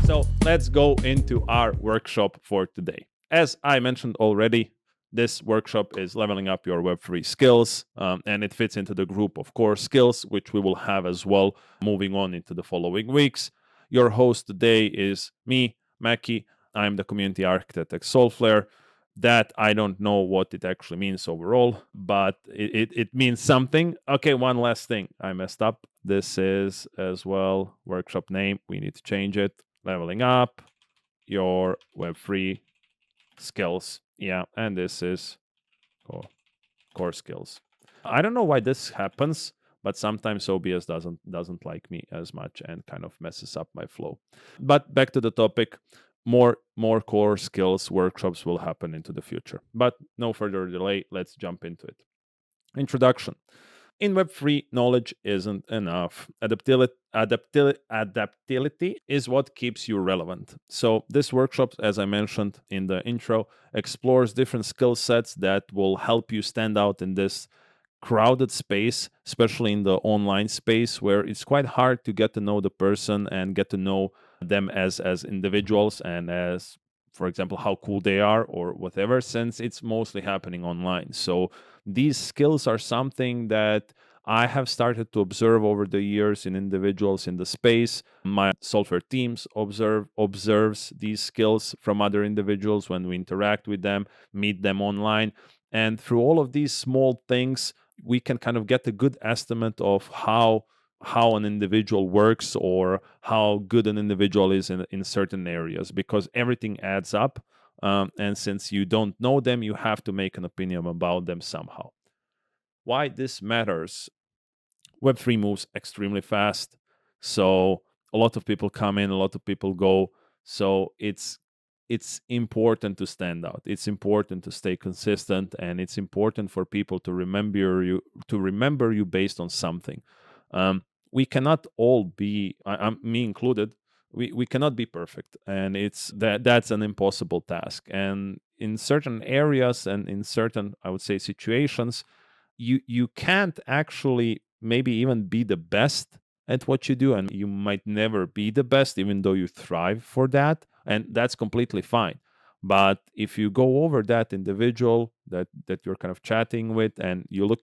So let's go into our workshop for today. As I mentioned already, this workshop is leveling up your Web3 skills, and it fits into the group of core skills, which we will have as well moving on into the following weeks. Your host today is me, Maky. I'm the community architect at Solflare. That I don't know what it actually means overall, but it means something. Okay, one last thing. I messed up. This is as well workshop name. We need to change it. Leveling up your Web3 skills. Yeah, and this is core skills. I don't know why this happens, but sometimes OBS doesn't like me as much and kind of messes up my flow. But back to the topic, more core skills workshops will happen into the future. But no further delay, let's jump into it. Introduction. In Web3, knowledge isn't enough. Adaptability is what keeps you relevant. So, this workshop, as I mentioned in the intro, explores different skill sets that will help you stand out in this crowded space, especially in the online space where it's quite hard to get to know the person and get to know them as individuals and as, for example, how cool they are or whatever, since it's mostly happening online. So these skills are something that I have started to observe over the years in individuals in the space. My software teams observes these skills from other individuals when we interact with them, meet them online. And through all of these small things, we can kind of get a good estimate of how an individual works or how good an individual is in certain areas, because everything adds up. And since you don't know them, you have to make an opinion about them somehow. Why this matters? Web3 moves extremely fast. So a lot of people come in, a lot of people go. So it's important to stand out. It's important to stay consistent, and it's important for people to remember you based on something. We cannot all be, me included. We cannot be perfect, and that's an impossible task. And in certain areas and in certain, I would say, situations, you can't actually maybe even be the best at what you do, and you might never be the best even though you thrive for that, and that's completely fine. But if you go over that individual that you're kind of chatting with, and you look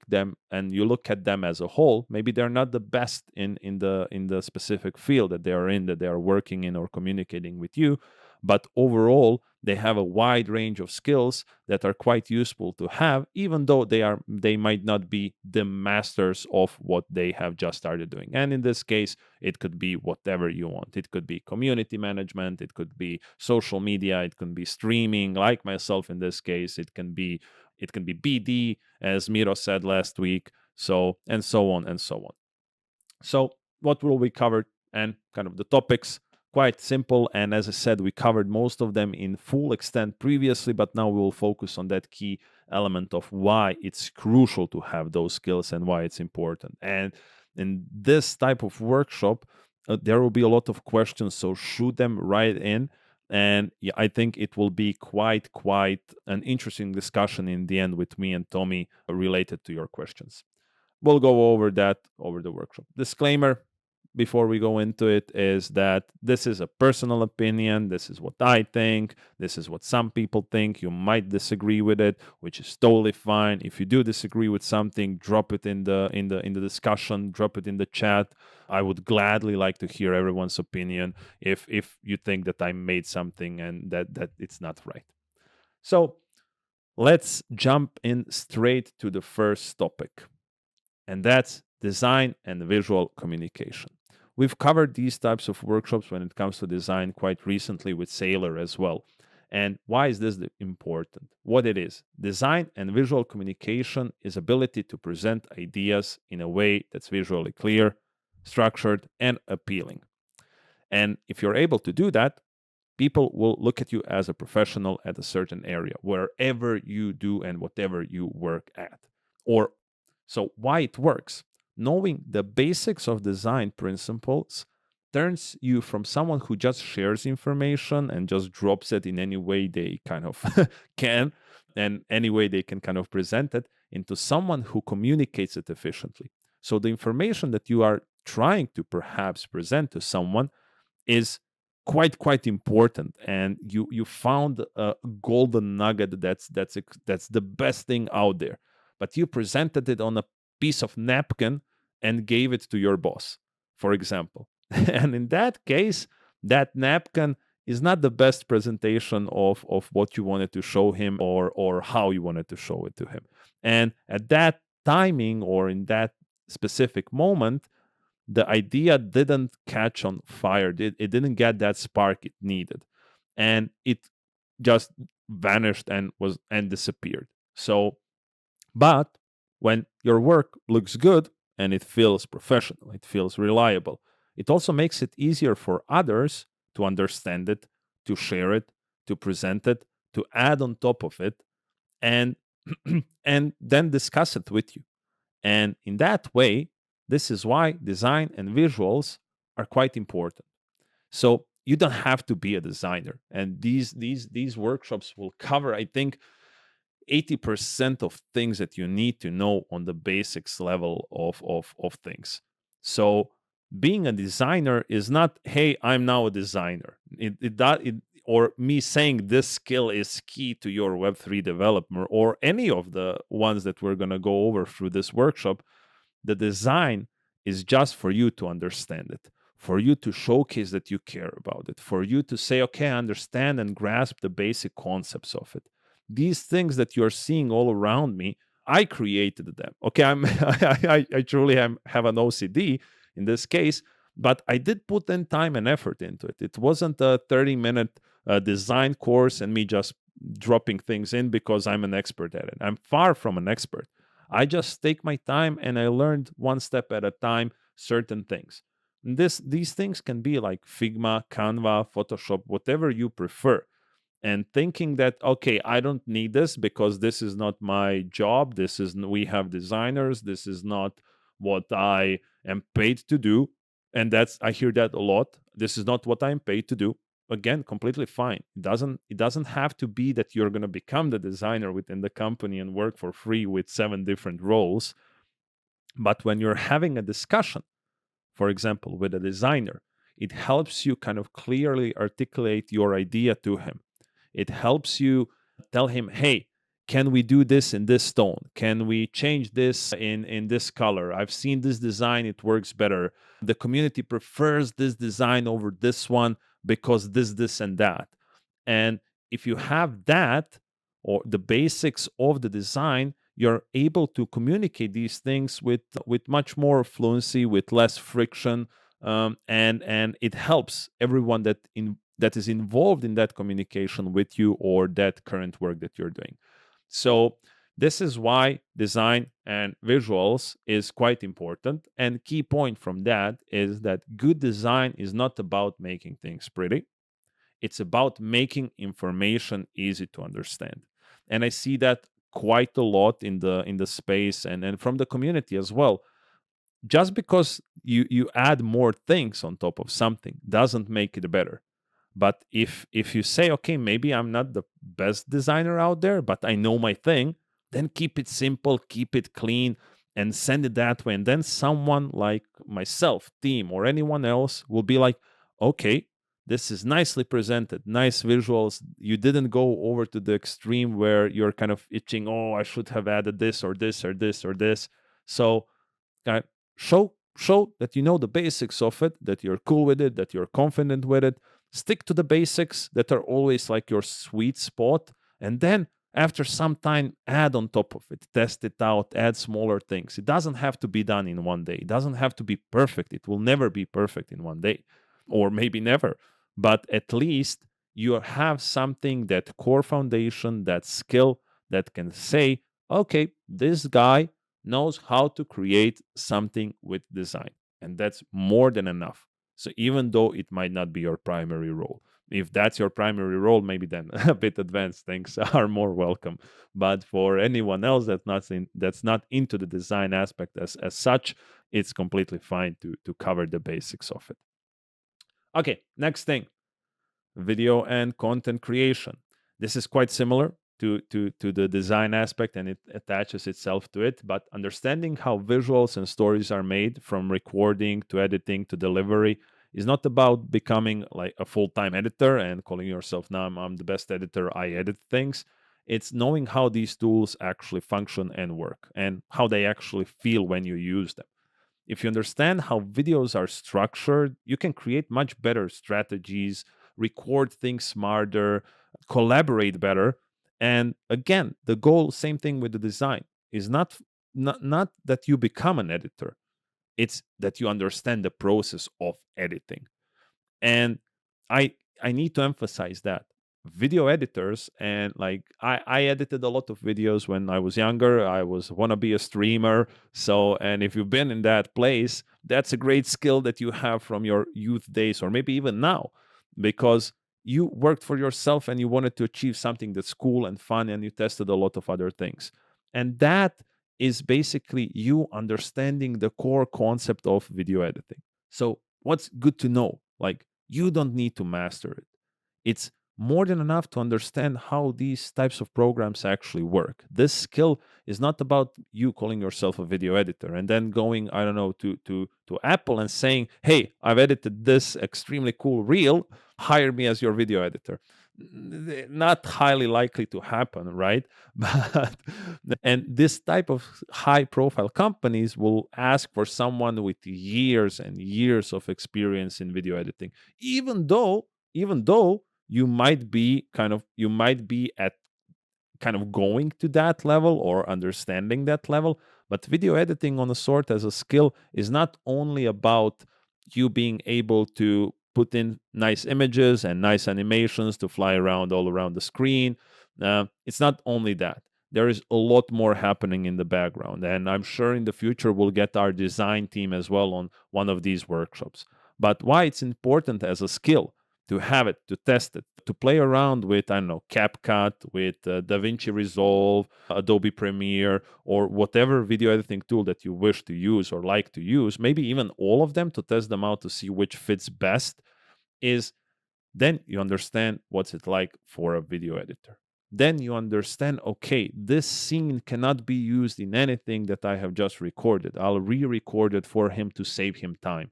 at them as a whole, maybe they're not the best in the specific field that they are in, that they are working in or communicating with you, but overall they have a wide range of skills that are quite useful to have, even though they might not be the masters of what they have just started doing. And in this case, it could be whatever you want. It could be community management, it could be social media, it can be streaming, like myself in this case, it can be BD, as Miro said last week, so and so on and so on. So what will we cover, and kind of the topics? Quite simple, and as I said, we covered most of them in full extent previously, but now we will focus on that key element of why it's crucial to have those skills and why it's important. And in this type of workshop, there will be a lot of questions, so shoot them right in. And yeah, I think it will be quite an interesting discussion in the end with me and Tommy related to your questions. We'll go over that over the workshop. Disclaimer before we go into it is that this is a personal opinion. This is what I think. This is what some people think. You might disagree with it, which is totally fine. If you do disagree with something, drop it in the discussion, drop it in the chat. I would gladly like to hear everyone's opinion if you think that I made something and that it's not right. So let's jump in straight to the first topic, and that's design and visual communication. We've covered these types of workshops when it comes to design quite recently with Sailor as well. And why is this important? What it is. Design and visual communication is ability to present ideas in a way that's visually clear, structured, and appealing. And if you're able to do that, people will look at you as a professional at a certain area, wherever you do and whatever you work at. Or so why it works. Knowing the basics of design principles turns you from someone who just shares information and just drops it in any way they kind of can, and any way they can kind of present it, into someone who communicates it efficiently. So the information that you are trying to perhaps present to someone is quite important, and you found a golden nugget that's the best thing out there, but you presented it on a piece of napkin and gave it to your boss, for example. And in that case, that napkin is not the best presentation of what you wanted to show him, or how you wanted to show it to him. And at that timing, or in that specific moment, the idea didn't catch on fire. It didn't get that spark it needed, and it just vanished and disappeared. So, but when your work looks good and it feels professional, it feels reliable, it also makes it easier for others to understand it, to share it, to present it, to add on top of it, and and then discuss it with you. And in that way, this is why design and visuals are quite important. So you don't have to be a designer. And these workshops will cover, I think, 80% of things that you need to know on the basics level of things. So being a designer is not, hey, I'm now a designer. Or me saying this skill is key to your Web3 development, or any of the ones that we're going to go over through this workshop. The design is just for you to understand it, for you to showcase that you care about it, for you to say, okay, I understand and grasp the basic concepts of it. These things that you're seeing all around me, I created them. Okay, I truly have an OCD in this case, but I did put in time and effort into it. It wasn't a 30-minute design course and me just dropping things in because I'm an expert at it. I'm far from an expert. I just take my time and I learned one step at a time certain things. These things can be like Figma, Canva, Photoshop, whatever you prefer. And thinking that, okay, I don't need this because this is not my job. We have designers. This is not what I am paid to do. And I hear that a lot. This is not what I'm paid to do. Again, completely fine. It doesn't have to be that you're going to become the designer within the company and work for free with 7 different roles. But when you're having a discussion, for example, with a designer, it helps you kind of clearly articulate your idea to him. It helps you tell him, hey, can we do this in this tone? Can we change this in this color? I've seen this design, it works better. The community prefers this design over this one because this, and that. And if you have that, or the basics of the design, you're able to communicate these things with much more fluency, with less friction, and it helps everyone that is involved in that communication with you, or that current work that you're doing. So this is why design and visuals is quite important. And key point from that is that good design is not about making things pretty. It's about making information easy to understand. And I see that quite a lot in the space, and from the community as well. Just because you add more things on top of something doesn't make it better. But if you say, okay, maybe I'm not the best designer out there, but I know my thing, then keep it simple, keep it clean, and send it that way. And then someone like myself, team, or anyone else will be like, okay, this is nicely presented, nice visuals. You didn't go over to the extreme where you're kind of itching, oh, I should have added this or this or this or this. So uh, show that you know the basics of it, that you're cool with it, that you're confident with it. Stick to the basics that are always like your sweet spot, and then after some time add on top of it, test it out, add smaller things. It doesn't have to be done in one day. It doesn't have to be perfect. It will never be perfect in one day, or maybe never, but at least you have something, that core foundation, that skill, that can say, okay, this guy knows how to create something with design. And that's more than enough. So even though it might not be your primary role, if that's your primary role, maybe then a bit advanced things are more welcome. But for anyone else that's not into the design aspect as such, it's completely fine to cover the basics of it. Okay, next thing, video and content creation. This is quite similar to the design aspect, and it attaches itself to it. But understanding how visuals and stories are made, from recording to editing to delivery, is not about becoming like a full-time editor and calling yourself, now I'm the best editor, I edit things. It's knowing how these tools actually function and work, and how they actually feel when you use them. If you understand how videos are structured, you can create much better strategies, record things smarter, collaborate better. And again, the goal, same thing with the design, is not that you become an editor. It's that you understand the process of editing. And I need to emphasize that video editors, and like I edited a lot of videos when I was younger. I was wanna be a streamer. So, and if you've been in that place, that's a great skill that you have from your youth days, or maybe even now, because you worked for yourself and you wanted to achieve something that's cool and fun, and you tested a lot of other things. And that is basically you understanding the core concept of video editing. So what's good to know? Like, you don't need to master it. It's more than enough to understand how these types of programs actually work. This skill is not about you calling yourself a video editor and then going, I don't know, to Apple and saying, "Hey, I've edited this extremely cool reel. Hire me as your video editor." Not highly likely to happen, right? But and this type of high profile companies will ask for someone with years and years of experience in video editing, even though you might be at kind of going to that level or understanding that level. But video editing on a sort as a skill is not only about you being able to put in nice images and nice animations to fly around all around the screen. It's not only that. There is a lot more happening in the background. And I'm sure in the future we'll get our design team as well on one of these workshops. But why it's important as a skill to have it, to test it, to play around with, I don't know, CapCut, with DaVinci Resolve, Adobe Premiere, or whatever video editing tool that you wish to use or like to use, maybe even all of them to test them out to see which fits best, is then you understand what's it like for a video editor. Then you understand, okay, this scene cannot be used in anything that I have just recorded. I'll re record it for him to save him time.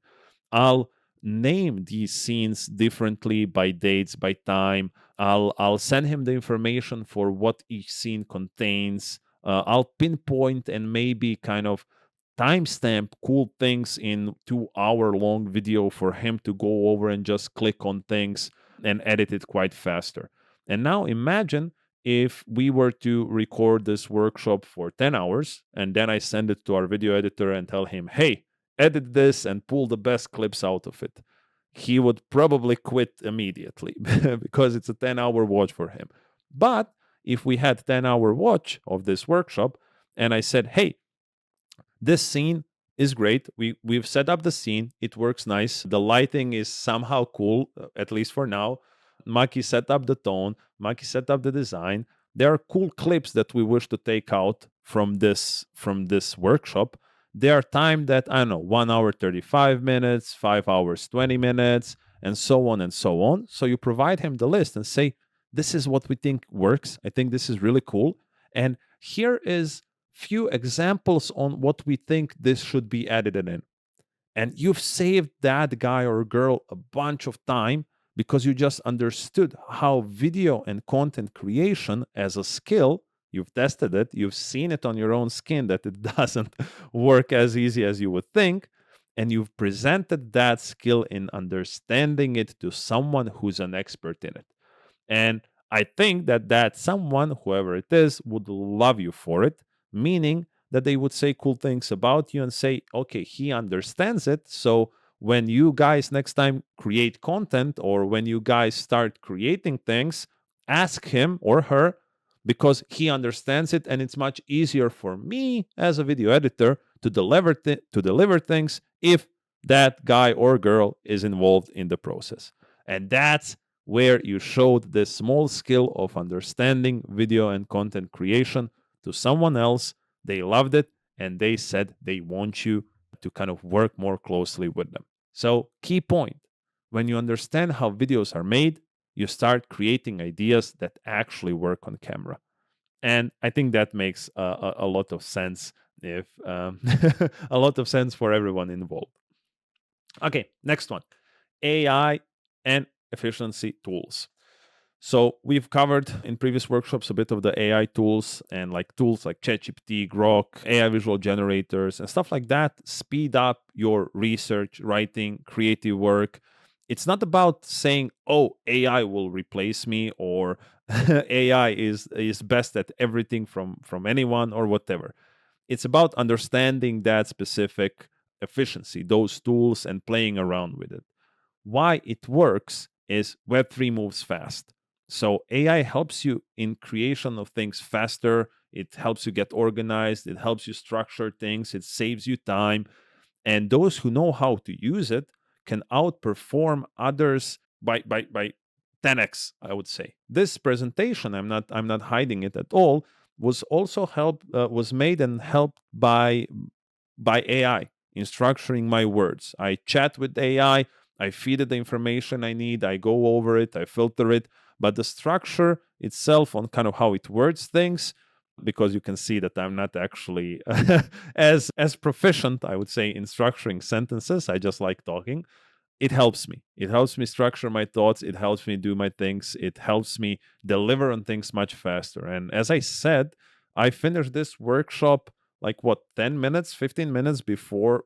I'll name these scenes differently by dates, by time. I'll send him the information for what each scene contains. I'll pinpoint and maybe kind of timestamp cool things in 2 hour long video for him to go over and just click on things and edit it quite faster. And now imagine if we were to record this workshop for 10 hours and then I send it to our video editor and tell him, hey, edit this and pull the best clips out of it. He would probably quit immediately because it's a 10-hour watch for him. But if we had 10-hour watch of this workshop and I said, hey, this scene is great. We've set up the scene. It works nice. The lighting is somehow cool, at least for now. Maky set up the tone. Maky set up the design. There are cool clips that we wish to take out from this workshop. They are timed at, I don't know, 1 hour 35 minutes, 5 hours 20 minutes, and so on and so on. So you provide him the list and say, this is what we think works. I think this is really cool. And here is few examples on what we think this should be edited in. And you've saved that guy or girl a bunch of time because you just understood how video and content creation as a skill, you've tested it, you've seen it on your own skin that it doesn't work as easy as you would think. And you've presented that skill in understanding it to someone who's an expert in it. And I think that someone, whoever it is, would love you for it, meaning that they would say cool things about you and say, okay, he understands it. So when you guys next time create content or when you guys start creating things, ask him or her because he understands it. And it's much easier for me as a video editor to deliver things if that guy or girl is involved in the process. And that's where you showed this small skill of understanding video and content creation to someone else. They loved it and they said they want you to kind of work more closely with them. So, key point, when you understand how videos are made, you start creating ideas that actually work on camera. And I think that makes a lot of sense if a lot of sense for everyone involved. Okay, next one. AI and efficiency tools. So we've covered in previous workshops a bit of the AI tools, and like tools like ChatGPT, Grok, AI visual generators, and stuff like that speed up your research, writing, creative work. It's not about saying, "Oh, AI will replace me," or "AI is best at everything from anyone," or whatever. It's about understanding that specific efficiency, those tools, and playing around with it. Why it works is Web3 moves fast. So AI helps you in creation of things faster. It helps you get organized. It helps you structure things. It saves you time. And those who know how to use it can outperform others by 10x, I would say. This presentation, I'm not hiding it at all, was also was made and helped by AI in structuring my words. I chat with AI, I feed it the information I need, I go over it, I filter it, but the structure itself on kind of how it words things, because you can see that I'm not actually as proficient, I would say, in structuring sentences. I just like talking. It helps me. It helps me structure my thoughts. It helps me do my things. It helps me deliver on things much faster. And as I said, I finished this workshop like what, 10 minutes, 15 minutes before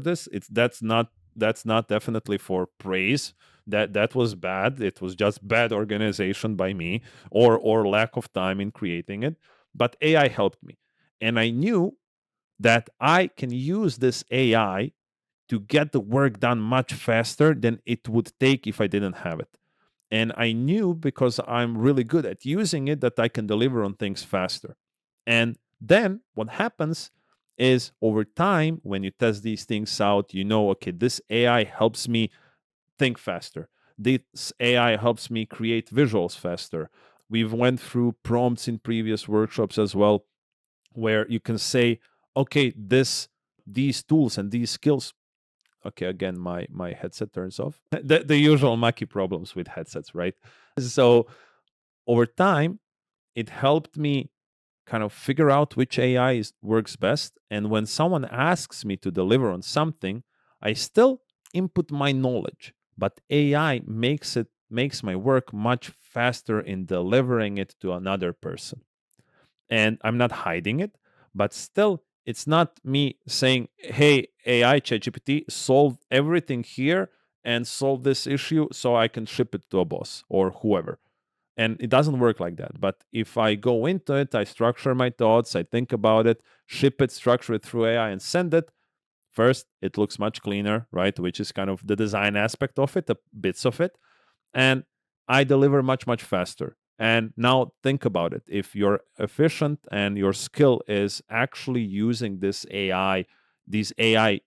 this. That's not definitely for praise. That was bad. It was just bad organization by me, or lack of time in creating it. But AI helped me. And I knew that I can use this AI to get the work done much faster than it would take if I didn't have it. And I knew, because I'm really good at using it, that I can deliver on things faster. And then what happens is, over time, when you test these things out, you know, okay, this AI helps me think faster. This AI helps me create visuals faster. We've went through prompts in previous workshops as well, where you can say, okay, these tools and these skills. Okay, again, my headset turns off. The usual Maky problems with headsets, right? So over time, it helped me kind of figure out which AI works best. And when someone asks me to deliver on something, I still input my knowledge, but AI makes my work much faster in delivering it to another person. And I'm not hiding it, but still, it's not me saying, "Hey, AI, ChatGPT, solve everything here and solve this issue so I can ship it to a boss or whoever." And it doesn't work like that. But if I go into it, I structure my thoughts, I think about it, ship it, structure it through AI, and send it. First, it looks much cleaner, right? Which is kind of the design aspect of it, the bits of it. And I deliver much, much faster. And now think about it. If you're efficient and your skill is actually using these AI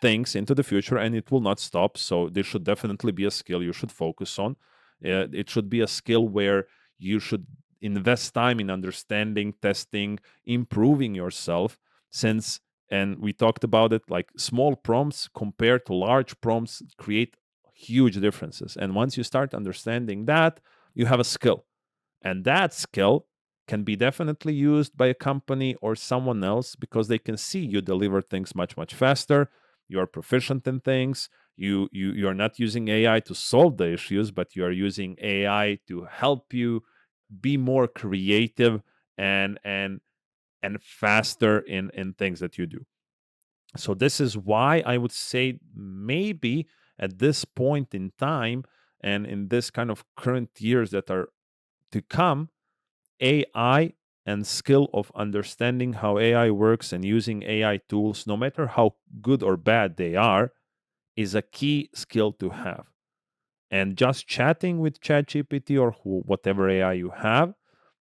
things into the future, and it will not stop. So this should definitely be a skill you should focus on. It should be a skill where you should invest time in understanding, testing, improving yourself. Since, and we talked about it, like small prompts compared to large prompts create huge differences. And once you start understanding that, you have a skill. And that skill can be definitely used by a company or someone else, because they can see you deliver things much, much faster. You're proficient in things. You're not using AI to solve the issues, but you are using AI to help you be more creative and faster in things that you do. So this is why I would say, maybe at this point in time and in this kind of current years that are to come, AI and skill of understanding how AI works and using AI tools, no matter how good or bad they are, is a key skill to have. And just chatting with ChatGPT or whatever AI you have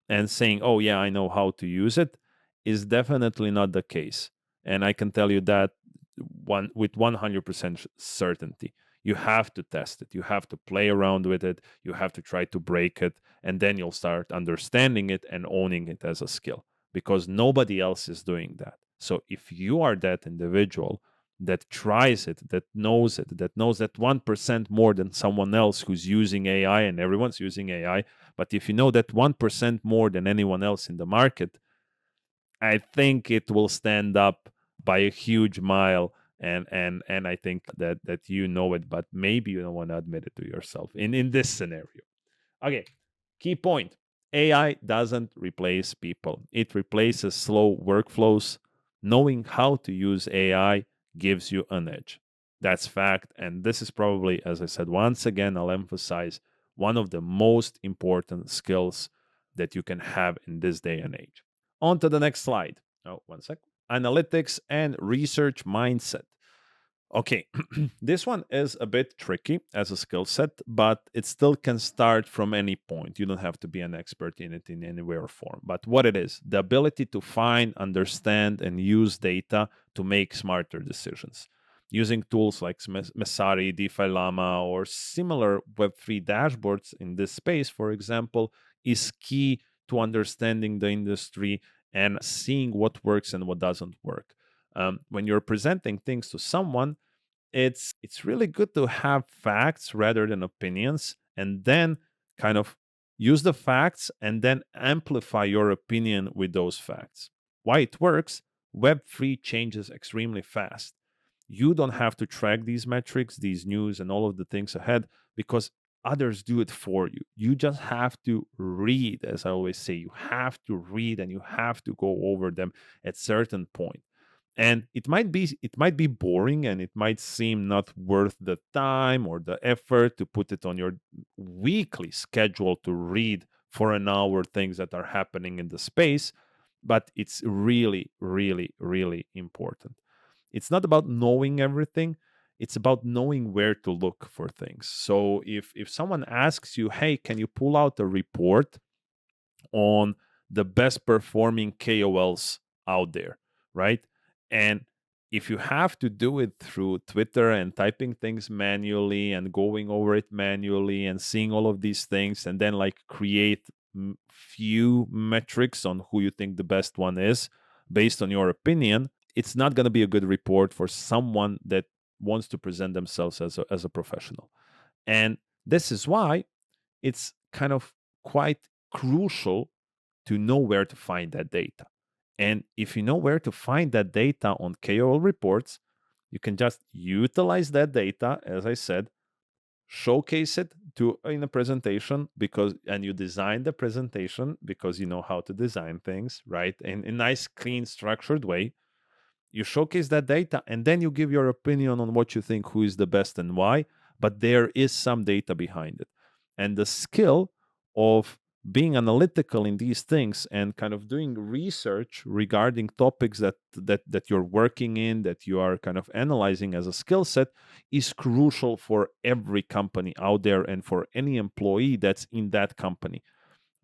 and saying, "Oh, yeah, I know how to use it," is definitely not the case. And I can tell you that with 100% certainty. You have to test it. You have to play around with it. You have to try to break it. And then you'll start understanding it and owning it as a skill, because nobody else is doing that. So if you are that individual that tries it, that knows it, that knows that 1% more than someone else who's using AI, and everyone's using AI, but if you know that 1% more than anyone else in the market, I think it will stand up by a huge mile And I think that you know it, but maybe you don't want to admit it to yourself in this scenario. Okay, key point. AI doesn't replace people, it replaces slow workflows. Knowing how to use AI gives you an edge. That's fact. And this is probably, as I said, once again, I'll emphasize one of the most important skills that you can have in this day and age. On to the next slide. Oh, one sec. Analytics and research mindset. Okay, this one is a bit tricky as a skill set, but it still can start from any point. You don't have to be an expert in it in any way or form. But what it is, the ability to find, understand, and use data to make smarter decisions. Using tools like Mesari, DeFi Llama, or similar Web3 dashboards in this space, for example, is key to understanding the industry and seeing what works and what doesn't work. When you're presenting things to someone, it's really good to have facts rather than opinions, and then kind of use the facts and then amplify your opinion with those facts. Why it works? Web3 changes extremely fast. You don't have to track these metrics, these news, and all of the things ahead, because others do it for you. You just have to read. As I always say, you have to read and you have to go over them at certain point. And it might be boring, and it might seem not worth the time or the effort to put it on your weekly schedule to read for an hour things that are happening in the space, but it's really really really important. It's not about knowing everything, it's about knowing where to look for things. So if someone asks you, hey, can you pull out a report on the best performing KOLs out there, right? And if you have to do it through Twitter and typing things manually and going over it manually and seeing all of these things and then like create few metrics on who you think the best one is based on your opinion, it's not going to be a good report for someone that wants to present themselves as a professional. And this is why it's kind of quite crucial to know where to find that data. And if you know where to find that data on KOL reports, you can just utilize that data, as I said, showcase it to in a presentation, because and you design the presentation because you know how to design things, right? In a nice, clean, structured way. You showcase that data and then you give your opinion on what you think who is the best and why, but there is some data behind it. And the skill of being analytical in these things and kind of doing research regarding topics that you're working in, that you are kind of analyzing as a skill set, is crucial for every company out there and for any employee that's in that company,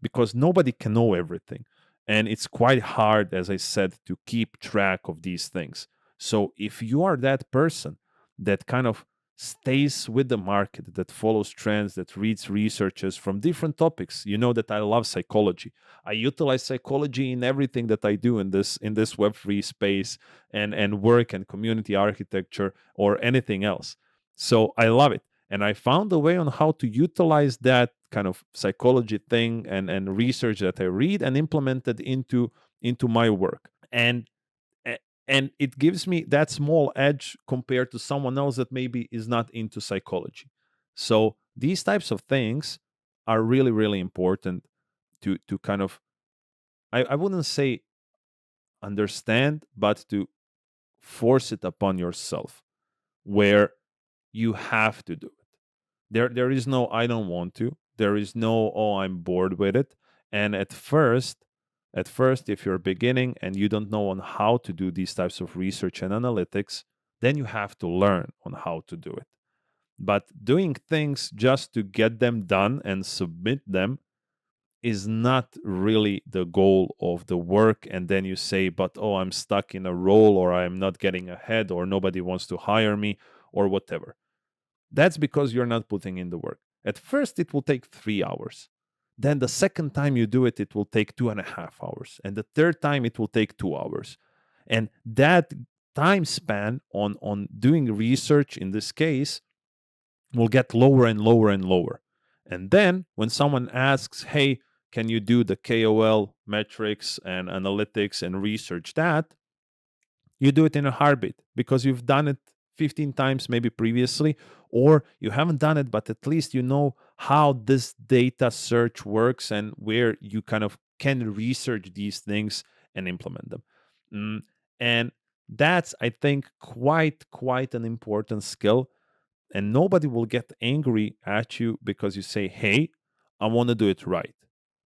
because nobody can know everything. And it's quite hard, as I said, to keep track of these things. So if you are that person that kind of stays with the market, that follows trends, that reads researches from different topics, you know that I love psychology. I utilize psychology in everything that I do in this Web3 space and work and community architecture or anything else. So I love it. And I found a way on how to utilize that kind of psychology thing and research that I read and implement it into my work. And it gives me that small edge compared to someone else that maybe is not into psychology. So these types of things are really really important to kind of, I wouldn't say understand, but to force it upon yourself, where you have to do it. There is no I don't want to. There is no oh I'm bored with it. And at first if you're beginning and you don't know on how to do these types of research and analytics, then you have to learn on how to do it. But doing things just to get them done and submit them is not really the goal of the work. And then you say, but oh, I'm stuck in a role, or I'm not getting ahead, or nobody wants to hire me, or whatever. That's because you're not putting in the work. At first, it will take 3 hours. Then the second time you do it, it will take 2.5 hours. And the third time, it will take 2 hours. And that time span on doing research in this case will get lower and lower and lower. And then when someone asks, hey, can you do the KOL metrics and analytics and research that? You do it in a heartbeat because you've done it 15 times maybe previously, or you haven't done it, but at least you know how this data search works and where you kind of can research these things and implement them. Mm, and that's, I think, quite an important skill, and nobody will get angry at you because you say, hey, I want to do it right.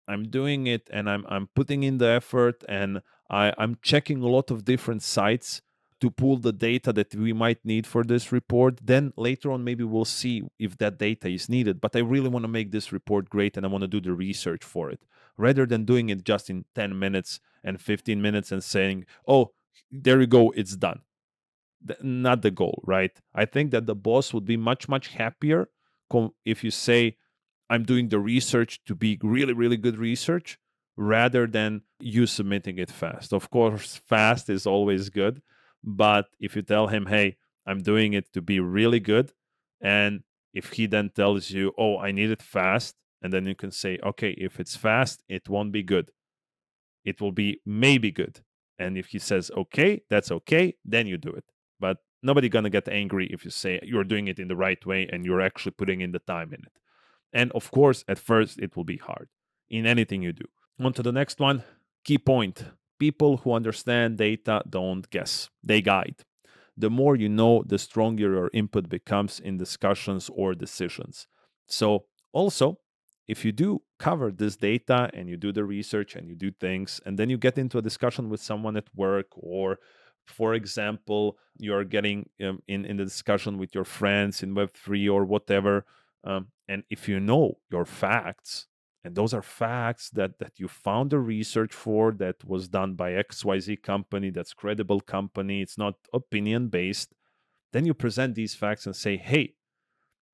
I'm doing it and I'm putting in the effort, and I'm checking a lot of different sites to pull the data that we might need for this report. Then later on, maybe we'll see if that data is needed. But I really want to make this report great and I want to do the research for it rather than doing it just in 10 minutes and 15 minutes and saying, oh, there you go, it's done. Not the goal, right? I think that the boss would be much happier if you say, I'm doing the research to be really, really good research rather than you submitting it fast. Of course, fast is always good. But if you tell him, hey, I'm doing it to be really good, and if he then tells you, oh, I need it fast, and then you can say, okay, if it's fast, it won't be good. It will be maybe good. And if he says, okay, that's okay, then you do it. But nobody going to get angry if you say you're doing it in the right way and you're actually putting in the time in it. And of course, at first, it will be hard in anything you do. On to the next one. Key point: people who understand data don't guess, they guide. The more you know, the stronger your input becomes in discussions or decisions. So, also, if you do cover this data and you do the research and you do things, and then you get into a discussion with someone at work, or for example, you're getting in the discussion with your friends in Web3 or whatever, and if you know your facts, and those are facts that you found the research for, that was done by XYZ company, that's credible company, it's not opinion based, then you present these facts and say, hey,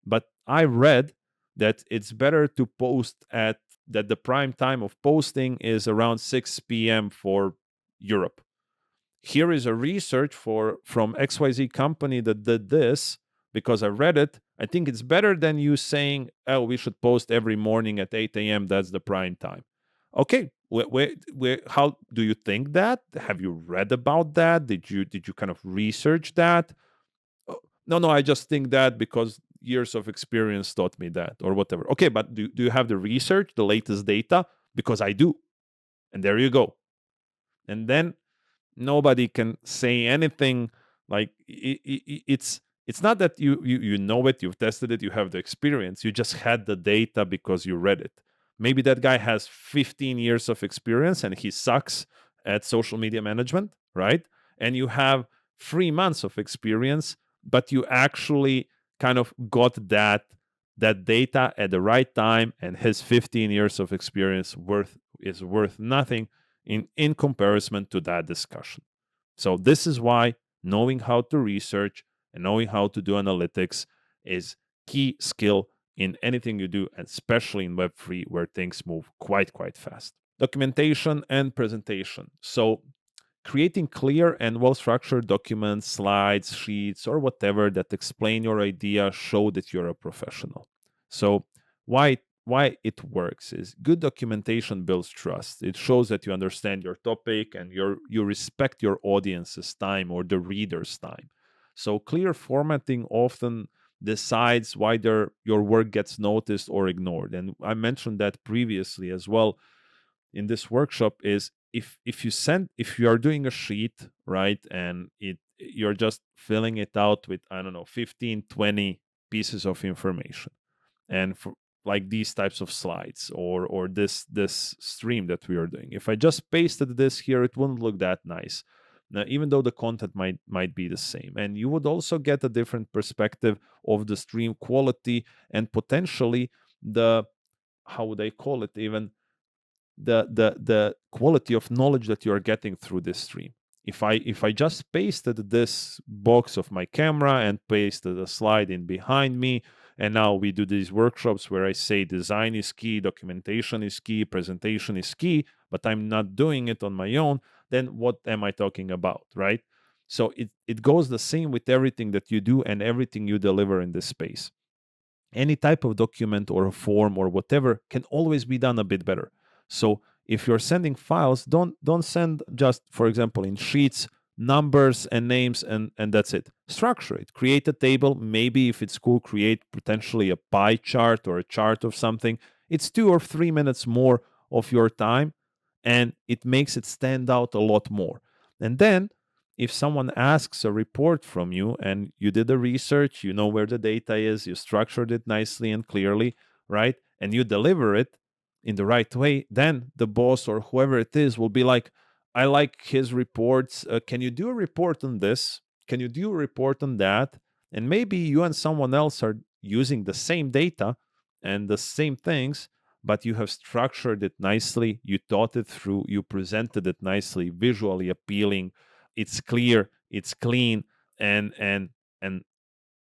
but I read that it's better to post at that the prime time of posting is around 6 p.m. for Europe. Here is a research from XYZ company that did this because I read it. I think it's better than you saying, oh, we should post every morning at 8 a.m. That's the prime time. Okay, how do you think that? Have you read about that? Did you kind of research that? Oh, no, I just think that because years of experience taught me that, or whatever. Okay, but do you have the research, the latest data? Because I do. And there you go. And then nobody can say anything like it's not that you know it, you've tested it, you have the experience, you just had the data because you read it. Maybe that guy has 15 years of experience and he sucks at social media management, right? And you have 3 months of experience, but you actually kind of got that data at the right time, and his 15 years of experience is worth nothing in comparison to that discussion. So this is why knowing how to research and knowing how to do analytics is key skill in anything you do, and especially in Web3 where things move quite fast. Documentation and presentation. So creating clear and well-structured documents, slides, sheets, or whatever that explain your idea, show that you're a professional. So why it works is good documentation builds trust. It shows that you understand your topic and you respect your audience's time or the reader's time. So clear formatting often decides whether your work gets noticed or ignored. And I mentioned that previously as well in this workshop, is if you are doing a sheet, right, and you're just filling it out with, I don't know, 15, 20 pieces of information, and for like these types of slides, or this stream that we are doing, if I just pasted this here, it wouldn't look that nice. Now, even though the content might be the same, and you would also get a different perspective of the stream quality, and potentially the, how would I call it, even the quality of knowledge that you are getting through this stream. If I just pasted this box of my camera and pasted a slide in behind me, and now we do these workshops where I say design is key, documentation is key, presentation is key, but I'm not doing it on my own, then what am I talking about, right? So it goes the same with everything that you do and everything you deliver in this space. Any type of document or a form or whatever can always be done a bit better. So if you're sending files, don't send just, for example, in sheets numbers and names, and that's it. Structure it. Create a table. Maybe if it's cool, create potentially a pie chart or a chart of something. It's 2 or 3 minutes more of your time, and it makes it stand out a lot more. And then if someone asks a report from you and you did the research, you know where the data is, you structured it nicely and clearly, right? And you deliver it in the right way, then the boss or whoever it is will be like, I like his reports. Can you do a report on this? Can you do a report on that? And maybe you and someone else are using the same data and the same things, but you have structured it nicely. You thought it through. You presented it nicely, visually appealing. It's clear. It's clean, and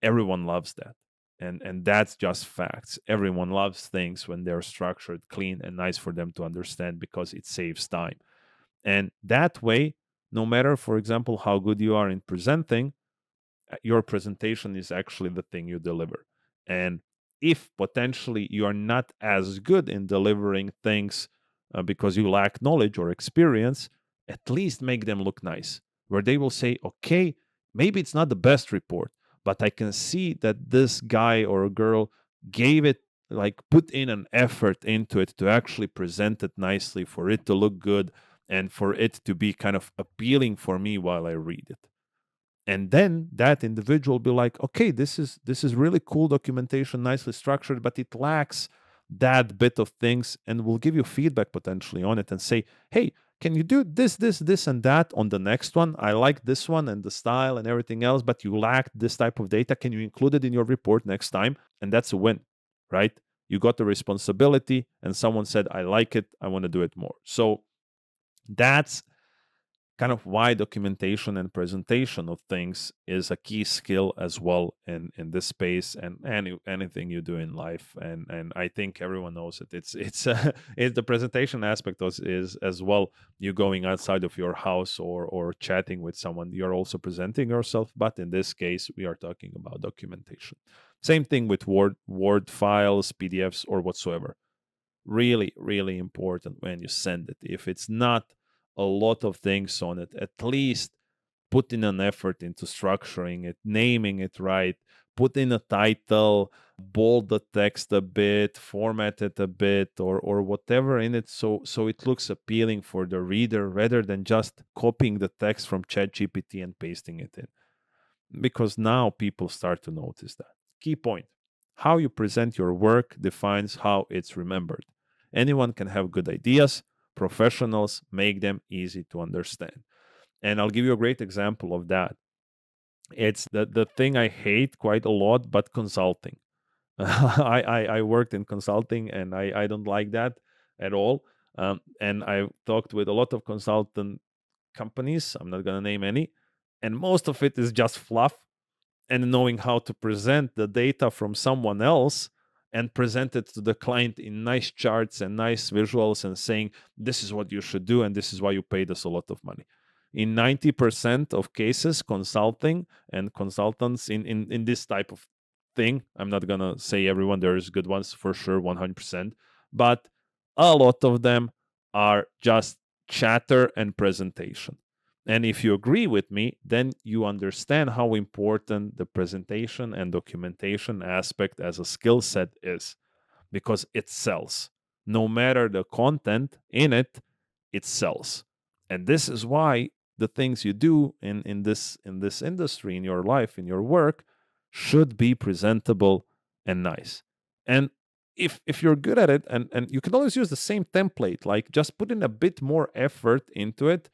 everyone loves that. And that's just facts. Everyone loves things when they're structured, clean, and nice for them to understand because it saves time. And that way, no matter, for example, how good you are in presenting, your presentation is actually the thing you deliver. And if potentially you are not as good in delivering things because you lack knowledge or experience, at least make them look nice, where they will say, okay, maybe it's not the best report, but I can see that this guy or girl gave it, like put in an effort into it to actually present it nicely, for it to look good and for it to be kind of appealing for me while I read it. And then that individual will be like, okay, this is really cool documentation, nicely structured, but it lacks that bit of things, and will give you feedback potentially on it and say, hey, can you do this and that on the next one? I like this one and the style and everything else, but you lack this type of data. Can you include it in your report next time? And that's a win, right? You got the responsibility and someone said, I like it, I want to do it more. So that's kind of why documentation and presentation of things is a key skill as well in this space, and anything you do in life. And I think everyone knows it. It's the presentation aspect is as well. You going outside of your house or chatting with someone, you're also presenting yourself, but in this case we are talking about documentation. Same thing with word files, PDFs, or whatsoever. Really, really important when you send it. If it's not a lot of things on it, at least put in an effort into structuring it, naming it right, put in a title, bold the text a bit, format it a bit, or whatever in it, so it looks appealing for the reader rather than just copying the text from ChatGPT and pasting it in, because now people start to notice that. Key point: how you present your work defines how it's remembered. Anyone can have good ideas, professionals make them easy to understand. And I'll give you a great example of that. It's the thing I hate quite a lot, but consulting. I worked in consulting and I don't like that at all. And I talked with a lot of consultant companies. I'm not going to name any. And most of it is just fluff, and knowing how to present the data from someone else and present it to the client in nice charts and nice visuals and saying, this is what you should do and this is why you paid us a lot of money. In 90% of cases, consulting and consultants in this type of thing, I'm not going to say everyone, there's good ones for sure, 100%, but a lot of them are just chatter and presentation. And if you agree with me, then you understand how important the presentation and documentation aspect as a skill set is, because it sells. No matter the content in it, it sells. And this is why the things you do in this industry, in your life, in your work, should be presentable and nice. And if you're good at it, and you can always use the same template, like just put in a bit more effort into it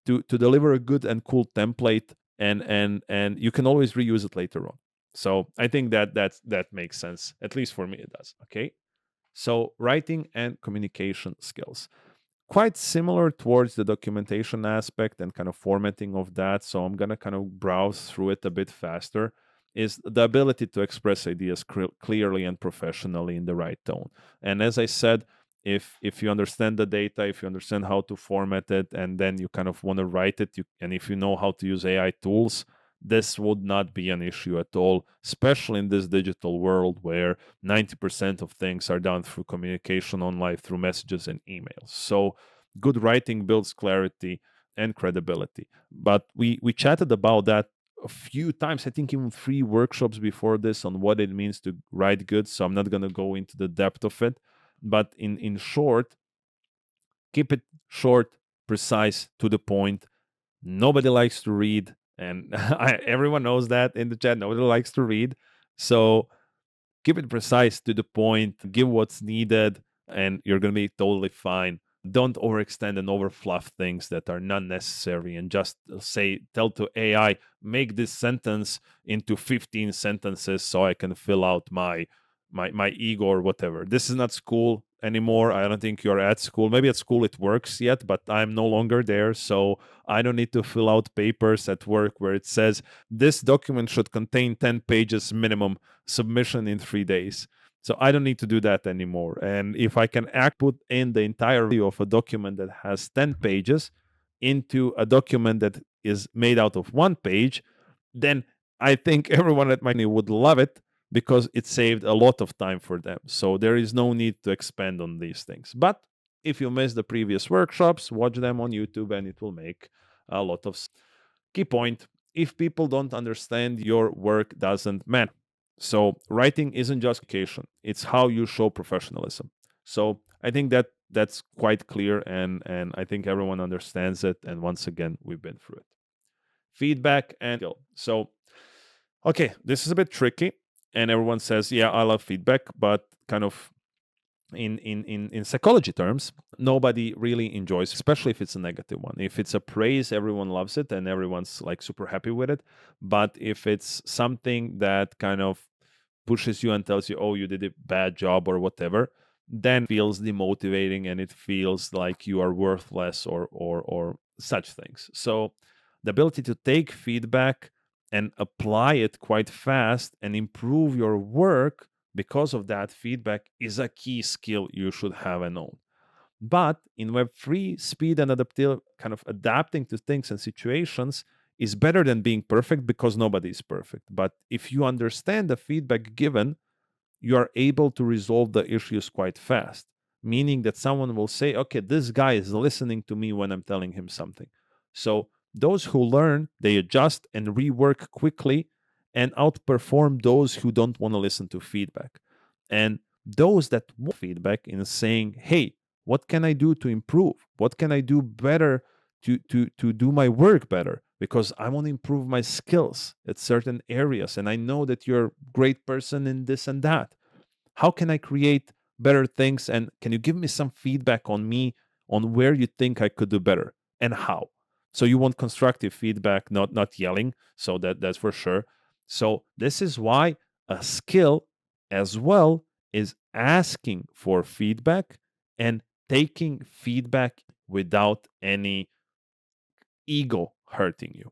to deliver a good and cool template, and you can always reuse it later on. So I think that makes sense. At least for me it does. Okay. So writing and communication skills, quite similar towards the documentation aspect and kind of formatting of that. So I'm going to kind of browse through it a bit faster. Is the ability to express ideas clearly and professionally in the right tone. And as I said, if you understand the data, if you understand how to format it, and then you kind of want to write it, and if you know how to use AI tools, this would not be an issue at all, especially in this digital world where 90% of things are done through communication online, through messages and emails. So good writing builds clarity and credibility. But we chatted about that a few times, I think even 3 workshops before this, on what it means to write good. So I'm not going to go into the depth of it. But in short, keep it short, precise, to the point. Nobody likes to read. And everyone knows that in the chat. Nobody likes to read. So keep it precise, to the point, give what's needed, and you're going to be totally fine. Don't overextend and overfluff things that are not necessary, and just tell to AI, make this sentence into 15 sentences so I can fill out my ego or whatever. This is not school anymore. I don't think you're at school. Maybe at school it works yet, but I'm no longer there. So I don't need to fill out papers at work where it says this document should contain 10 pages minimum, submission in 3 days. So I don't need to do that anymore. And if I can put in the entire value of a document that has 10 pages into a document that is made out of 1 page, then I think everyone at my company would love it, because it saved a lot of time for them. So there is no need to expand on these things. But if you missed the previous workshops, watch them on YouTube and it will make a lot of sense. Key point: if people don't understand, your work doesn't matter. So writing isn't just communication, it's how you show professionalism. So I think that that's quite clear, and I think everyone understands it. And once again, we've been through it. Feedback and skill. So okay, this is a bit tricky, and everyone says, yeah, I love feedback, but kind of in psychology terms, nobody really enjoys, especially if it's a negative one. If it's a praise, everyone loves it and everyone's like super happy with it. But if it's something that kind of pushes you and tells you, oh, you did a bad job or whatever, then it feels demotivating and it feels like you are worthless, or such things. So the ability to take feedback and apply it quite fast and improve your work because of that feedback is a key skill you should have and own. But in Web3, speed and adaptive, kind of adapting to things and situations, is better than being perfect, because nobody is perfect. But if you understand the feedback given, you are able to resolve the issues quite fast. Meaning that someone will say, okay, this guy is listening to me when I'm telling him something. So those who learn, they adjust and rework quickly and outperform those who don't want to listen to feedback. And those that want feedback in saying, hey, what can I do to improve? What can I do better to do my work better? Because I want to improve my skills at certain areas. And I know that you're a great person in this and that. How can I create better things? And can you give me some feedback on me, on where you think I could do better and how? So you want constructive feedback, not yelling. So that's for sure. So this is why a skill as well is asking for feedback and taking feedback without any ego hurting you.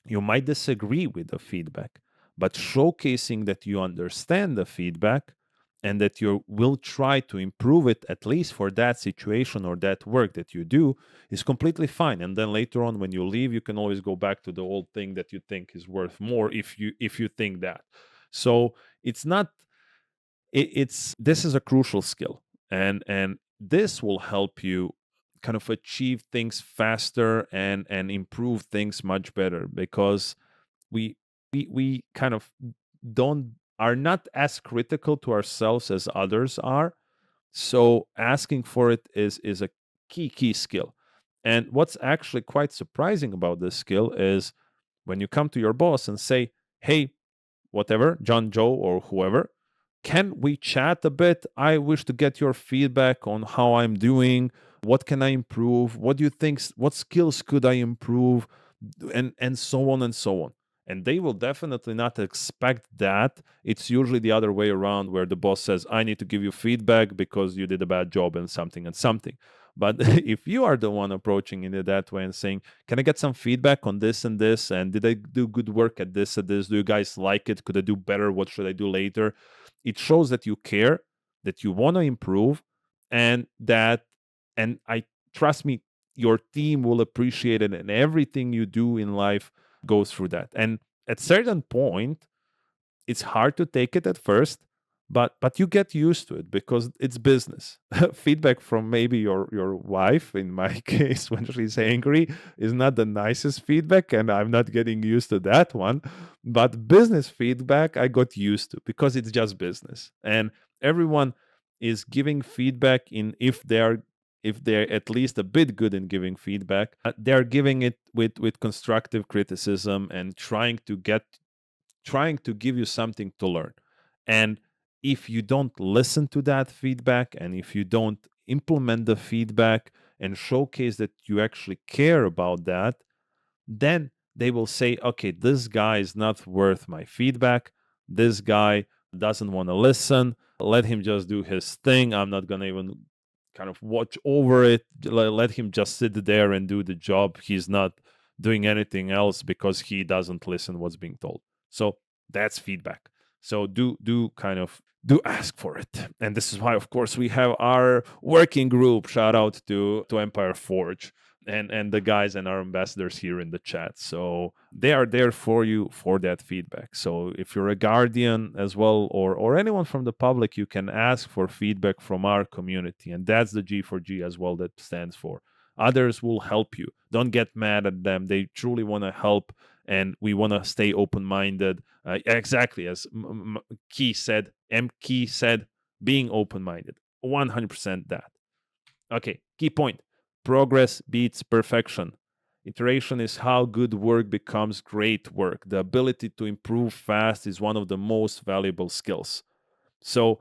You might disagree with the feedback, but showcasing that you understand the feedback and that you will try to improve it, at least for that situation or that work that you do, is completely fine. And then later on, when you leave, you can always go back to the old thing that you think is worth more, if you think that. So it's not it's this is a crucial skill, and this will help you kind of achieve things faster and improve things much better, because we kind of don't are not as critical to ourselves as others are. So asking for it is a key skill. And what's actually quite surprising about this skill is when you come to your boss and say, hey, whatever, John, Joe, or whoever, can we chat a bit? I wish to get your feedback on how I'm doing. What can I improve? What do you think? What skills could I improve? And so on and so on. And they will definitely not expect that. It's usually the other way around, where the boss says, I need to give you feedback because you did a bad job in something and something. But if you are the one approaching it that way and saying, can I get some feedback on this and this? And did I do good work at this and this? Do you guys like it? Could I do better? What should I do later? It shows that you care, that you want to improve, and I trust me, your team will appreciate it, and everything you do in life goes through that. And at certain point, it's hard to take it at first, but you get used to it because it's business. Feedback from maybe your wife, in my case, when she's angry, is not the nicest feedback, and I'm not getting used to that one. But business feedback I got used to because it's just business, and everyone is giving feedback in if they're at least a bit good in giving feedback, they're giving it with constructive criticism and trying to give you something to learn. And if you don't listen to that feedback, and if you don't implement the feedback and showcase that you actually care about that, then they will say, okay, this guy is not worth my feedback. This guy doesn't want to listen. Let him just do his thing. I'm not going to even kind of watch over it. Let him just sit there and do the job. He's not doing anything else because he doesn't listen what's being told. So that's feedback. So do kind of do ask for it. And this is why, of course, we have our working group. Shout out to Empire Forge and the guys and our ambassadors here in the chat. So they are there for you for that feedback. So if you're a guardian as well, or anyone from the public, you can ask for feedback from our community, and that's the G4G as well that stands for. Others will help you. Don't get mad at them. They truly want to help, and we want to stay open-minded. Exactly as Key said, M. Key said, being open-minded. 100% that. Okay, key point. Progress beats perfection. Iteration is how good work becomes great work. The ability to improve fast is one of the most valuable skills. So,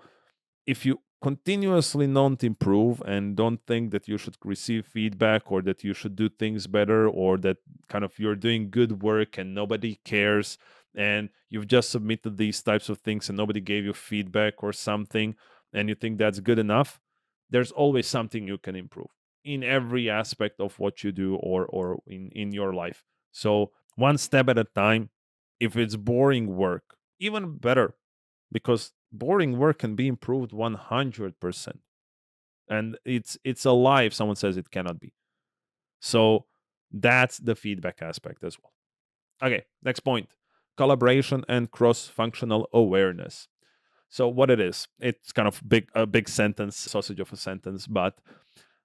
if you continuously don't improve and don't think that you should receive feedback or that you should do things better or that kind of you're doing good work and nobody cares and you've just submitted these types of things and nobody gave you feedback or something and you think that's good enough, there's always something you can improve in every aspect of what you do or in your life. So one step at a time. If it's boring work, even better, because boring work can be improved 100%, and it's a lie if someone says it cannot be. So that's the feedback aspect as well. Okay, next point. Collaboration and cross-functional awareness. So what it is, it's kind of a big sentence, sausage of a sentence, but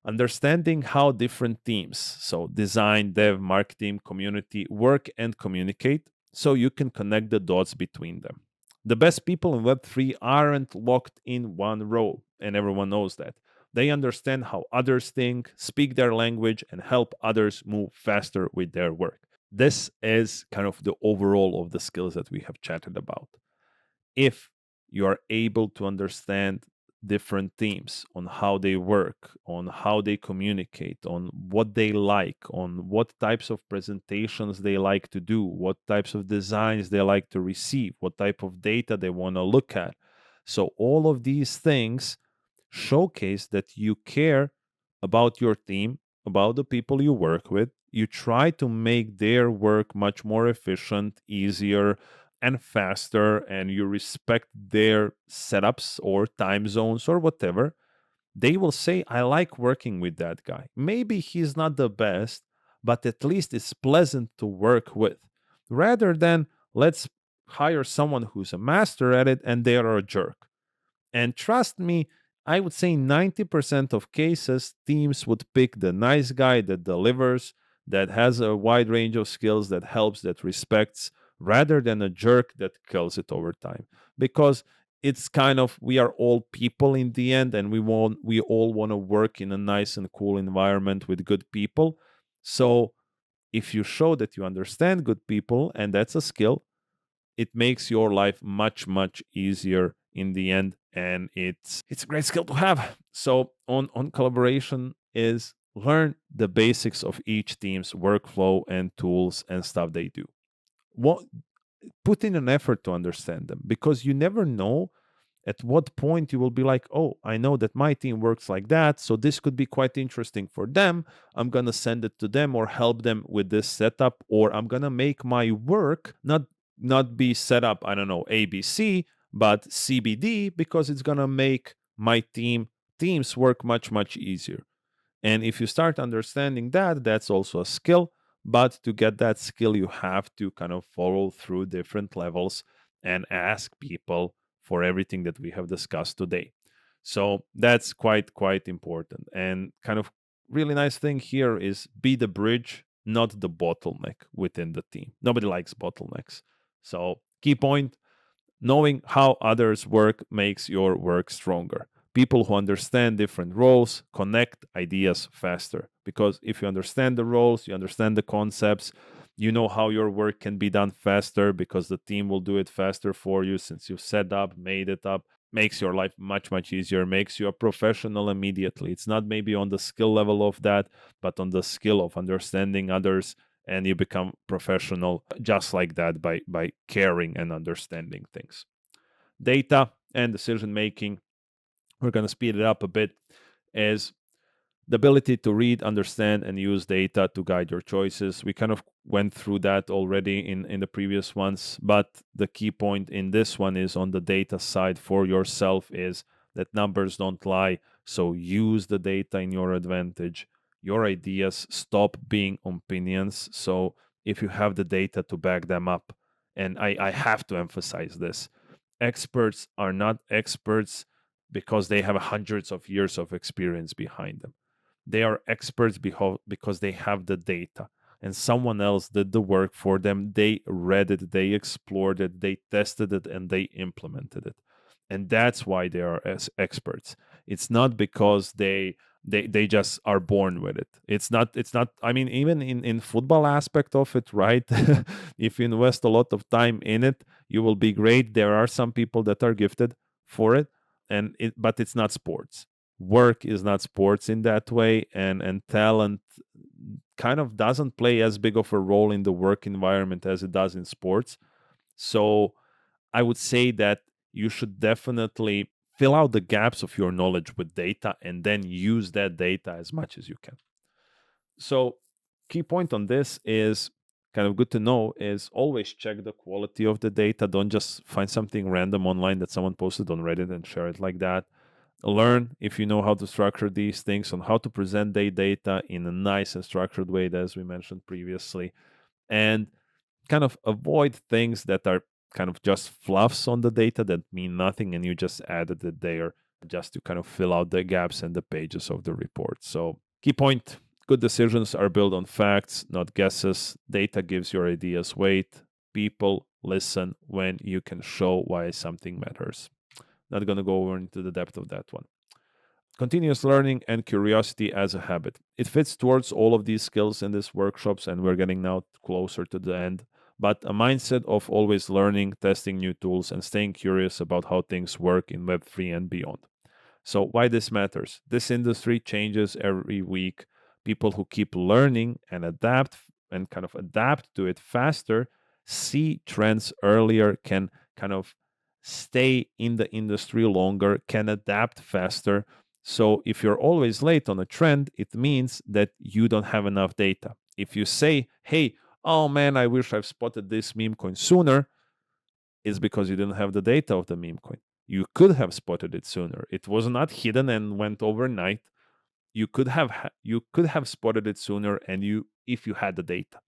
understanding how different teams, so design, dev, marketing, community, work and communicate, so you can connect the dots between them. The best people in Web3 aren't locked in one role, and everyone knows that. They understand how others think, speak their language, and help others move faster with their work. This is kind of the overall of the skills that we have chatted about. If you are able to understand different teams on how they work, on how they communicate, on what they like, on what types of presentations they like to do, what types of designs they like to receive, what type of data they want to look at. So, all of these things showcase that you care about your team, about the people you work with. You try to make their work much more efficient, easier, and faster, and you respect their setups or time zones or whatever. They will say, I like working with that guy. Maybe he's not the best, but at least it's pleasant to work with, rather than let's hire someone who's a master at it and they are a jerk. And trust me, I would say 90% of cases, teams would pick the nice guy that delivers, that has a wide range of skills, that helps, that respects, rather than a jerk that kills it over time. Because it's kind of, we are all people in the end, and we all want to work in a nice and cool environment with good people. So if you show that you understand good people, and that's a skill, it makes your life much easier in the end, and it's a great skill to have. So on collaboration is learn the basics of each team's workflow and tools and stuff they do. What Put in an effort to understand them, because you never know at what point you will be like, oh, I know that my team works like that, so this could be quite interesting for them. I'm going to send it to them or help them with this setup, or I'm going to make my work not be set up, I don't know, ABC, but CBD, because it's going to make my teams work much easier. And if you start understanding that, that's also a skill. But to get that skill, you have to kind of follow through different levels and ask people for everything that we have discussed today. So that's quite important. And kind of really nice thing here is be the bridge, not the bottleneck within the team. Nobody likes bottlenecks. So key point, knowing how others work makes your work stronger. People who understand different roles connect ideas faster, because if you understand the roles, you understand the concepts, you know how your work can be done faster because the team will do it faster for you since you've set up, made it up. Makes your life much easier, makes you a professional immediately. It's not maybe on the skill level of that, but on the skill of understanding others, and you become professional just like that by caring and understanding things. Data and decision making, we're going to speed it up a bit, is the ability to read, understand, and use data to guide your choices. We kind of went through that already in the previous ones, but the key point in this one is on the data side for yourself is that numbers don't lie. So use the data in your advantage. Your ideas stop being opinions. So if you have the data to back them up, and I have to emphasize this, experts are not experts because they have hundreds of years of experience behind them. They are experts because they have the data and someone else did the work for them. They read it, they explored it, they tested it, and they implemented it. And that's why they are as experts. It's not because they just are born with it. It's not I mean, even in football aspect of it, right? If you invest a lot of time in it, you will be great. There are some people that are gifted for it, but it's not sports. Work is not sports in that way, and talent kind of doesn't play as big of a role in the work environment as it does in sports. So I would say that you should definitely fill out the gaps of your knowledge with data and then use that data as much as you can. So key point on this is kind of good to know is always check the quality of the data. Don't just find something random online that someone posted on Reddit and share it like that. Learn, if you know how to structure these things, on how to present the data in a nice and structured way, as we mentioned previously, and kind of avoid things that are kind of just fluffs on the data that mean nothing and you just added it there just to kind of fill out the gaps and the pages of the report. So key point, good decisions are built on facts, not guesses. Data gives your ideas weight. People listen when you can show why something matters. Not going to go over into the depth of that one. Continuous learning and curiosity as a habit. It fits towards all of these skills in these workshops, and we're getting now closer to the end. But a mindset of always learning, testing new tools, and staying curious about how things work in Web3 and beyond. So, why this matters? This industry changes every week. People who keep learning and adapt to it faster, see trends earlier, can kind of stay in the industry longer, can adapt faster. So, if you're always late on a trend, it means that you don't have enough data. If you say, hey, oh man, I wish I've spotted this meme coin sooner, it's because you didn't have the data of the meme coin. You could have spotted it sooner. It was not hidden and went overnight. You could have spotted it sooner, and you if you had the data.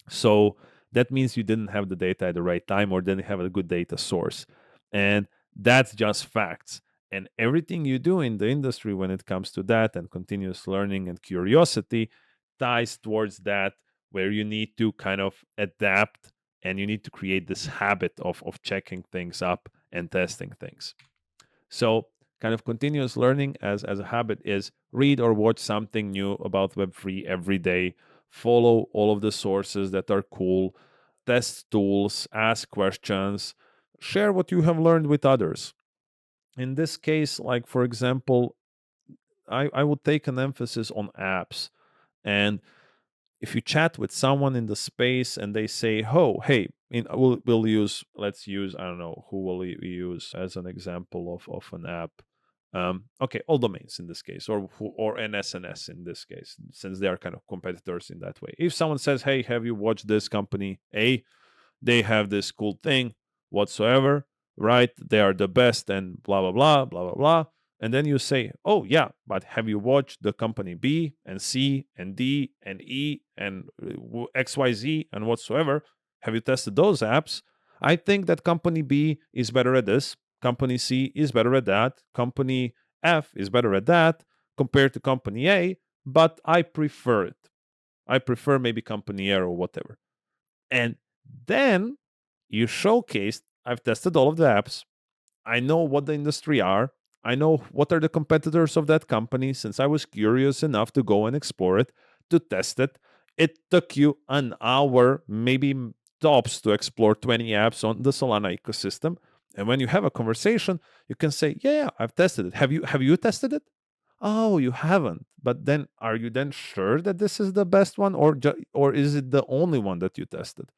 So that means you didn't have the data at the right time or didn't have a good data source. And that's just facts. And everything you do in the industry when it comes to that and continuous learning and curiosity ties towards that, where you need to kind of adapt and you need to create this habit of checking things up and testing things. So, kind of continuous learning as a habit is read or watch something new about Web3 every day, follow all of the sources that are cool, test tools, ask questions, share what you have learned with others. In this case, like for example, I would take an emphasis on apps. And if you chat with someone in the space and they say, "Oh, hey, let's use I don't know who will we use as an example of an app." Okay, all domains in this case, or NSNS in this case, since they are kind of competitors in that way. If someone says, "Hey, have you watched this company A? They have this cool thing whatsoever, right? They are the best and blah blah blah blah blah blah." And then you say, "Oh yeah, but have you watched the company B and C and D and E and XYZ and whatsoever? Have you tested those apps?" I think that company B is better at this, company C is better at that, company F is better at that compared to company A, but I prefer it. I prefer maybe company A or whatever. And then you showcased, I've tested all of the apps. I know what the industry are. I know what are the competitors of that company since I was curious enough to go and explore it, to test it. It took you an hour, maybe tops, to explore 20 apps on the Solana ecosystem. And when you have a conversation, you can say, "Yeah, I've tested it. Have you tested it?" "Oh, you haven't." But then are you then sure that this is the best one, or is it the only one that you tested?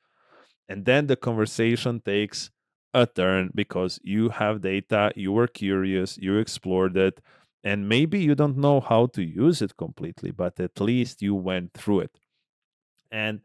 And then the conversation takes a turn because you have data, you were curious, you explored it, and maybe you don't know how to use it completely, but at least you went through it. And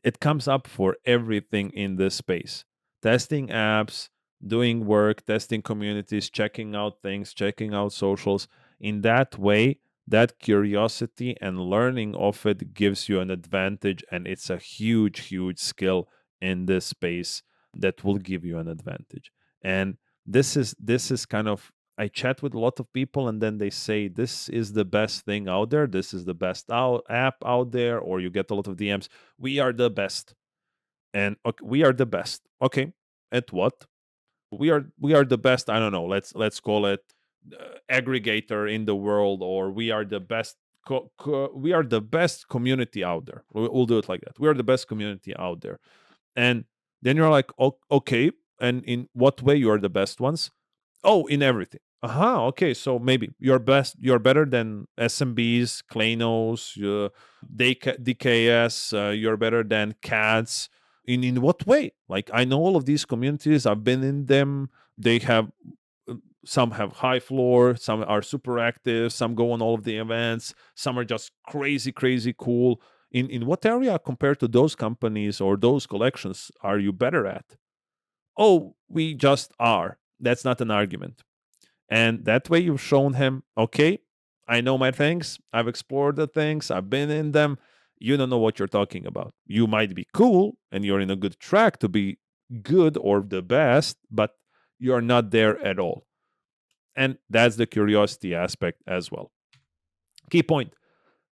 it comes up for everything in this space: testing apps, doing work, testing communities, checking out things, checking out socials. In that way, that curiosity and learning of it gives you an advantage, and it's a huge, huge skill in this space that will give you an advantage. And this is kind of, I chat with a lot of people and then they say this is the best thing out there, this is the best app out there, or you get a lot of DMs, "We are the best." And okay, we are the best. Okay, at what? We are the best. I don't know. Let's call it aggregator in the world, or we are the best. We are the best community out there. We'll do it like that. We are the best community out there. And then you're like, okay, and in what way you are the best ones? Oh, in everything. Okay, so maybe you're better than SMBs, Klanos, DKS, you're better than cats. In what way? Like, I know all of these communities, I've been in them. They have some have high floor, some are super active, some go on all of the events, some are just crazy, crazy cool. In what area compared to those companies or those collections are you better at? Oh, we just are. That's not an argument. And that way you've shown him, okay, I know my things, I've explored the things, I've been in them. You don't know what you're talking about. You might be cool and you're in a good track to be good or the best, but you're not there at all. And that's the curiosity aspect as well. Key point: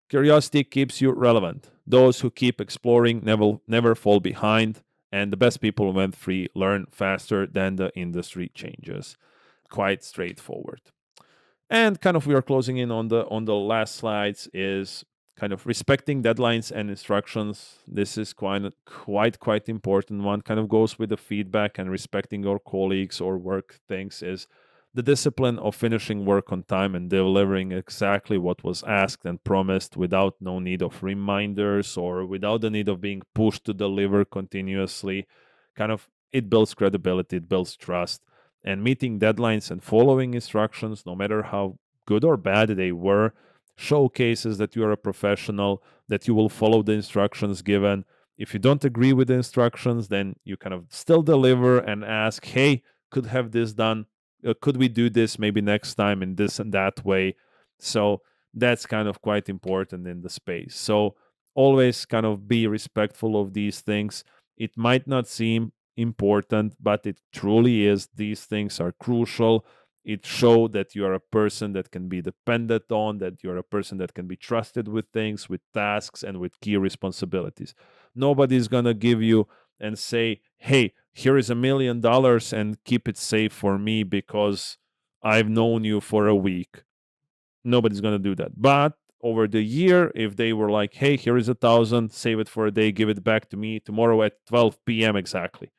curiosity keeps you relevant. Those who keep exploring never fall behind. And the best people went free learn faster than the industry changes. Quite straightforward. And kind of we are closing in on the last slides is kind of respecting deadlines and instructions. This is quite important one. Kind of goes with the feedback and respecting your colleagues or work things is the discipline of finishing work on time and delivering exactly what was asked and promised without no need of reminders or without the need of being pushed to deliver continuously. Kind of it builds credibility, it builds trust, and meeting deadlines and following instructions, no matter how good or bad they were, showcases that you are a professional, that you will follow the instructions given. If you don't agree with the instructions, then you kind of still deliver and ask, hey, could have this done? Could we do this maybe next time in this and that way? So that's kind of quite important in the space. So always kind of be respectful of these things. It might not seem important, but it truly is. These things are crucial. It shows that you are a person that can be depended on, that you're a person that can be trusted with things, with tasks, and with key responsibilities. Nobody's going to give you and say, hey, here is $1 million and keep it safe for me because I've known you for a week. Nobody's going to do that. But over the year, if they were like, hey, here is 1,000, save it for a day, give it back to me tomorrow at 12 p.m. exactly,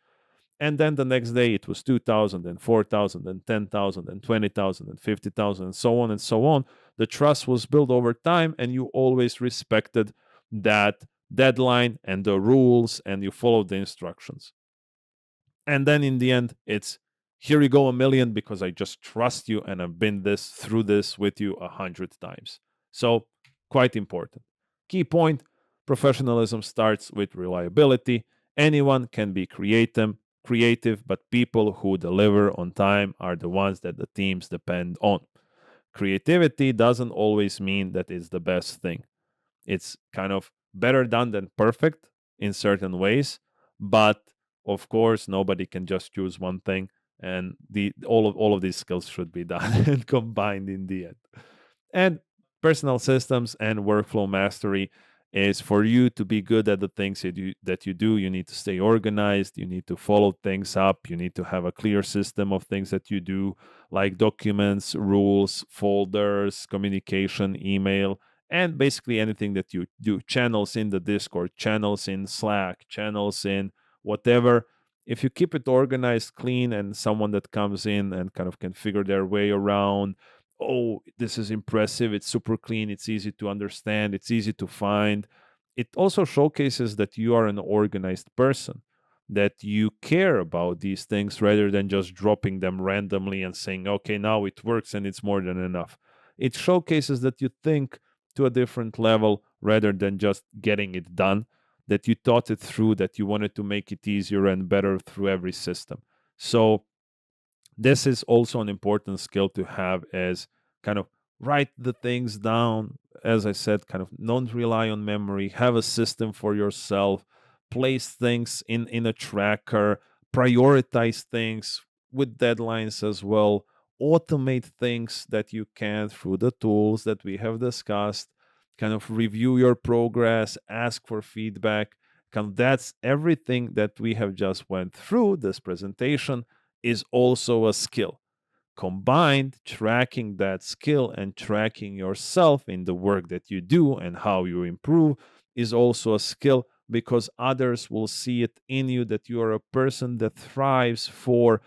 and then the next day it was 2,000 and 4,000 and 10,000 and 20,000 and 50,000 and so on and so on. The trust was built over time and you always respected that deadline and the rules and you followed the instructions. And then in the end, it's here you go, 1 million, because I just trust you and I've been through this with you 100 times. So quite important. Key point: professionalism starts with reliability. Anyone can be creative, but people who deliver on time are the ones that the teams depend on. Creativity doesn't always mean that it's the best thing. It's kind of better done than perfect in certain ways, but Of course, nobody can just choose one thing, and the all of these skills should be done and combined in the end. And personal systems and workflow mastery is for you to be good at the things that you do. You need to stay organized. You need to follow things up. You need to have a clear system of things that you do, like documents, rules, folders, communication, email, and basically anything that you do. Channels in the Discord, channels in Slack, channels in whatever. If you keep it organized, clean, and someone that comes in and kind of can figure their way around, oh, this is impressive, it's super clean, it's easy to understand, it's easy to find. It also showcases that you are an organized person, that you care about these things rather than just dropping them randomly and saying, okay, now it works and it's more than enough. It showcases that you think to a different level rather than just getting it done, that you thought it through, that you wanted to make it easier and better through every system. So this is also an important skill to have, as kind of write the things down. As I said, kind of don't rely on memory, have a system for yourself, place things in a tracker, prioritize things with deadlines as well, automate things that you can through the tools that we have discussed, kind of review your progress, ask for feedback. Kind of that's everything that we have just went through this presentation is also a skill. Combined, tracking that skill and tracking yourself in the work that you do and how you improve is also a skill, because others will see it in you that you are a person that thrives for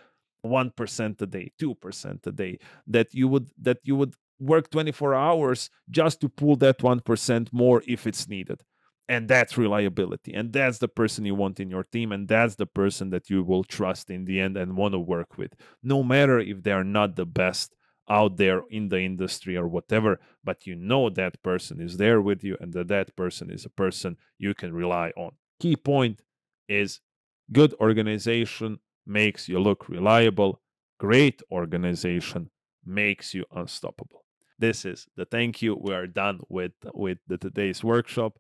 1% a day, 2% a day, that you would work 24 hours just to pull that 1% more if it's needed. And that's reliability, and that's the person you want in your team, and that's the person that you will trust in the end and want to work with, no matter if they are not the best out there in the industry or whatever. But you know that person is there with you, and that person is a person you can rely on. Key point is, good organization makes you look reliable. Great organization makes you unstoppable. This is the thank you. We are done with the today's workshop.